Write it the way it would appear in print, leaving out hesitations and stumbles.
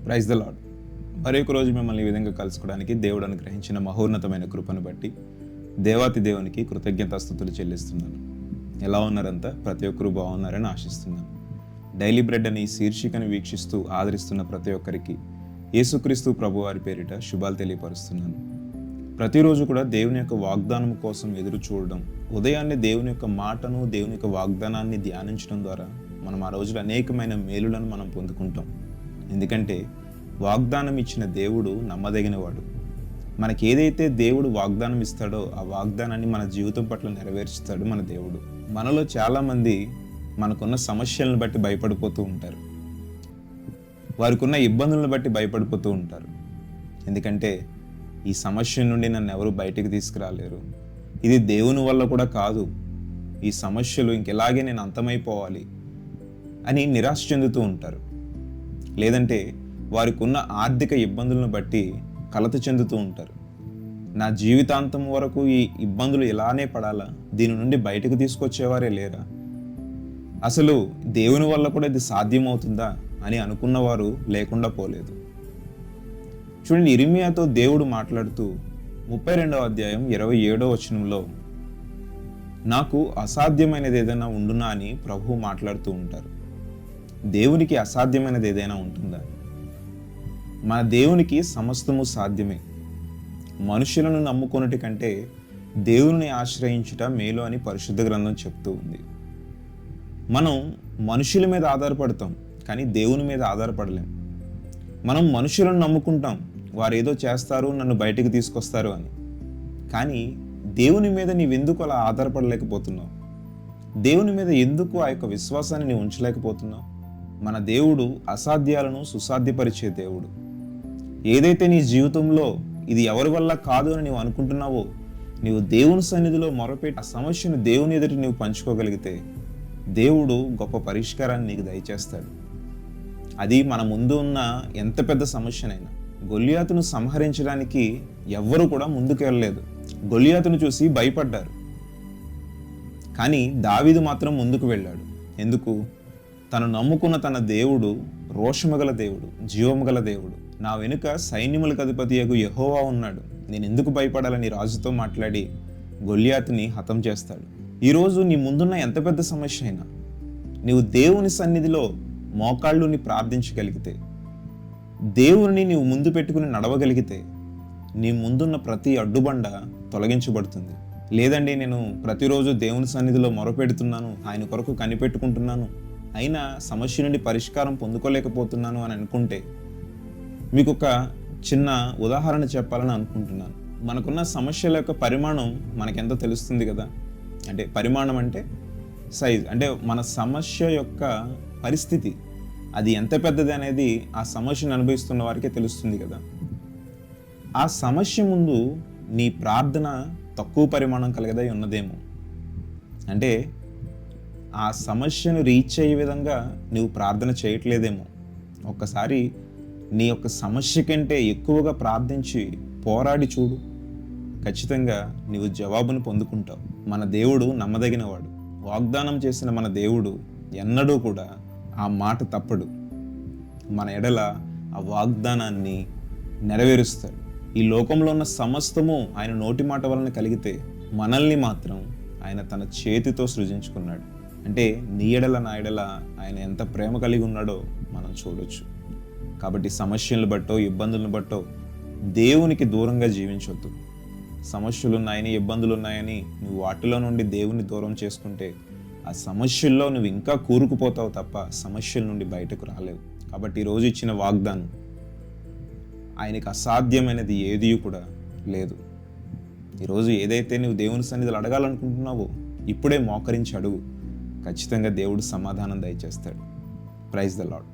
Praise the lord. మరొక రోజు మిమ్మల్ని ఈ విధంగా కలుసుకోవడానికి దేవుడు అనుగ్రహించిన మహోన్నతమైన కృపను బట్టి దేవాతి దేవునికి కృతజ్ఞతాస్తుతులు చెల్లిస్తున్నాను. ఎలా ఉన్నారంతా? ప్రతి ఒక్కరూ బాగున్నారని ఆశిస్తున్నాను. డైలీ బ్రెడ్ అని శీర్షికను వీక్షిస్తూ ఆదరిస్తున్న ప్రతి ఒక్కరికి యేసుక్రీస్తు ప్రభువారి పేరిట శుభాలు తెలియపరుస్తున్నాను. ప్రతిరోజు కూడా దేవుని యొక్క వాగ్దానం కోసం ఎదురు చూడడం, ఉదయాన్నే దేవుని యొక్క మాటను, దేవుని యొక్క వాగ్దానాన్ని ధ్యానించడం ద్వారా మనం ఆ రోజులో అనేకమైన మేలులను మనం పొందుకుంటాం. ఎందుకంటే వాగ్దానం ఇచ్చిన దేవుడు నమ్మదగినవాడు. మనకి ఏదైతే దేవుడు వాగ్దానం ఇస్తాడో ఆ వాగ్దానాన్ని మన జీవితం పట్ల నెరవేర్చుతాడు మన దేవుడు. మనలో చాలామంది మనకున్న సమస్యలను బట్టి భయపడిపోతూ ఉంటారు, వారికి ఉన్న ఇబ్బందులను బట్టి భయపడిపోతూ ఉంటారు. ఎందుకంటే ఈ సమస్య నుండి నన్ను ఎవరు బయటికి తీసుకురాలేరు, ఇది దేవుని వల్ల కూడా కాదు, ఈ సమస్యలు ఇంకెలాగే నేను అంతమైపోవాలి అని నిరాశ చెందుతూ ఉంటారు. లేదంటే వారికి ఉన్న ఆర్థిక ఇబ్బందులను బట్టి కలత చెందుతూ ఉంటారు. నా జీవితాంతం వరకు ఈ ఇబ్బందులు ఇలానే పడాలా, దీని నుండి బయటకు తీసుకొచ్చేవారే లేరా, అసలు దేవుని వల్ల కూడా ఇది సాధ్యమవుతుందా అని అనుకున్నవారు లేకుండా పోలేదు. చూడండి, ఇర్మీయాతో దేవుడు మాట్లాడుతూ 32వ అధ్యాయం 27వ వచనంలో నాకు అసాధ్యమైనది ఏదైనా ఉండునా అని ప్రభువు మాట్లాడుతూ ఉంటారు. దేవునికి అసాధ్యమైనది ఏదైనా ఉంటుందా? మన దేవునికి సమస్తము సాధ్యమే. మనుషులను నమ్ముకొనుట కంటే దేవుని ఆశ్రయించుట మేలు అని పరిశుద్ధ గ్రంథం చెప్తూ ఉంది. మనం మనుషుల మీద ఆధారపడతాం, కానీ దేవుని మీద ఆధారపడలేం. మనం మనుషులను నమ్ముకుంటాం, వారు ఏదో చేస్తారు, నన్ను బయటికి తీసుకొస్తారు అని. కానీ దేవుని మీద నీవెందుకు అలా ఆధారపడలేకపోతున్నావు? దేవుని మీద ఎందుకు ఆ యొక్క విశ్వాసాన్ని నీవు ఉంచలేకపోతున్నావు? మన దేవుడు అసాధ్యాలను సుసాధ్యపరిచే దేవుడు. ఏదైతే నీ జీవితంలో ఇది ఎవరి వల్ల కాదు అని నీవు అనుకుంటున్నావో, నీవు దేవుని సన్నిధిలో మొరపెట్టి ఆ సమస్యను దేవుని ఎదుటి నీవు పంచుకోగలిగితే దేవుడు గొప్ప పరిష్కారాన్ని నీకు దయచేస్తాడు. అది మన ముందు ఉన్న ఎంత పెద్ద సమస్యనైనా. గొల్లియాతును సంహరించడానికి ఎవ్వరూ కూడా ముందుకు వెళ్ళలేదు. గొల్లియాతును చూసి భయపడ్డారు, కానీ దావీదు మాత్రం ముందుకు వెళ్ళాడు. ఎందుకు? తను నమ్ముకున్న తన దేవుడు రోషముగల దేవుడు, జీవముగల దేవుడు. నా వెనుక సైన్యములకు అధిపతియగు యెహోవా ఉన్నాడు, నేను ఎందుకు భయపడాలని రాజుతో మాట్లాడి గొల్లియాతుని హతం చేస్తాడు. ఈరోజు నీ ముందున్న ఎంత పెద్ద సమస్య అయినా నీవు దేవుని సన్నిధిలో మోకాళ్ళుని ప్రార్థించగలిగితే, దేవుని నీవు ముందు పెట్టుకుని నడవగలిగితే నీ ముందున్న ప్రతి అడ్డుబండ తొలగించబడుతుంది. లేదండి, నేను ప్రతిరోజు దేవుని సన్నిధిలో మొరపెడుతున్నాను, ఆయన కొరకు కనిపెట్టుకుంటున్నాను, అయినా సమస్య నుండి పరిష్కారం పొందుకోలేకపోతున్నాను అని అనుకుంటే, మీకు ఒక చిన్న ఉదాహరణ చెప్పాలని అనుకుంటున్నాను. మనకున్న సమస్యల యొక్క పరిమాణం మనకెంతో తెలుస్తుంది కదా. అంటే పరిమాణం అంటే సైజ్, అంటే మన సమస్య యొక్క పరిస్థితి అది ఎంత పెద్దది అనేది ఆ సమస్యను అనుభవిస్తున్న వారికే తెలుస్తుంది కదా. ఆ సమస్య ముందు నీ ప్రార్థన తక్కువ పరిమాణం కలిగదై ఉన్నదేమో. అంటే ఆ సమస్యను రీచ్ అయ్యే విధంగా నువ్వు ప్రార్థన చేయట్లేదేమో. ఒక్కసారి నీ యొక్క సమస్య కంటే ఎక్కువగా ప్రార్థించి పోరాడి చూడు, ఖచ్చితంగా నీవు జవాబును పొందుకుంటావు. మన దేవుడు నమ్మదగినవాడు. వాగ్దానం చేసిన మన దేవుడు ఎన్నడూ కూడా ఆ మాట తప్పడు. మన ఎడల ఆ వాగ్దానాన్ని నెరవేరుస్తాడు. ఈ లోకంలో ఉన్న సమస్తము ఆయన నోటి మాట వలన కలిగితే, మనల్ని మాత్రం ఆయన తన చేతితో సృజించుకున్నాడు. అంటే నీ ఎడల నా ఎడల ఆయన ఎంత ప్రేమ కలిగి ఉన్నాడో మనం చూడొచ్చు. కాబట్టి సమస్యలను బట్టో ఇబ్బందులను బట్టో దేవునికి దూరంగా జీవించొద్దు. సమస్యలు ఉన్నాయని, ఇబ్బందులు ఉన్నాయని నువ్వు వాటిలో నుండి దేవుని దూరం చేసుకుంటే ఆ సమస్యల్లో నువ్వు ఇంకా కూరుకుపోతావు తప్ప సమస్యల నుండి బయటకు రాలేవు. కాబట్టి ఈరోజు ఇచ్చిన వాగ్దానం, ఆయనకి అసాధ్యమైనది ఏదీ కూడా లేదు. ఈరోజు ఏదైతే నువ్వు దేవుని సన్నిధిలో అడగాలనుకుంటున్నావో ఇప్పుడే మోకరించి అడుగు, ఖచ్చితంగా దేవుడు సమాధానం దయచేస్తాడు. Praise the lord.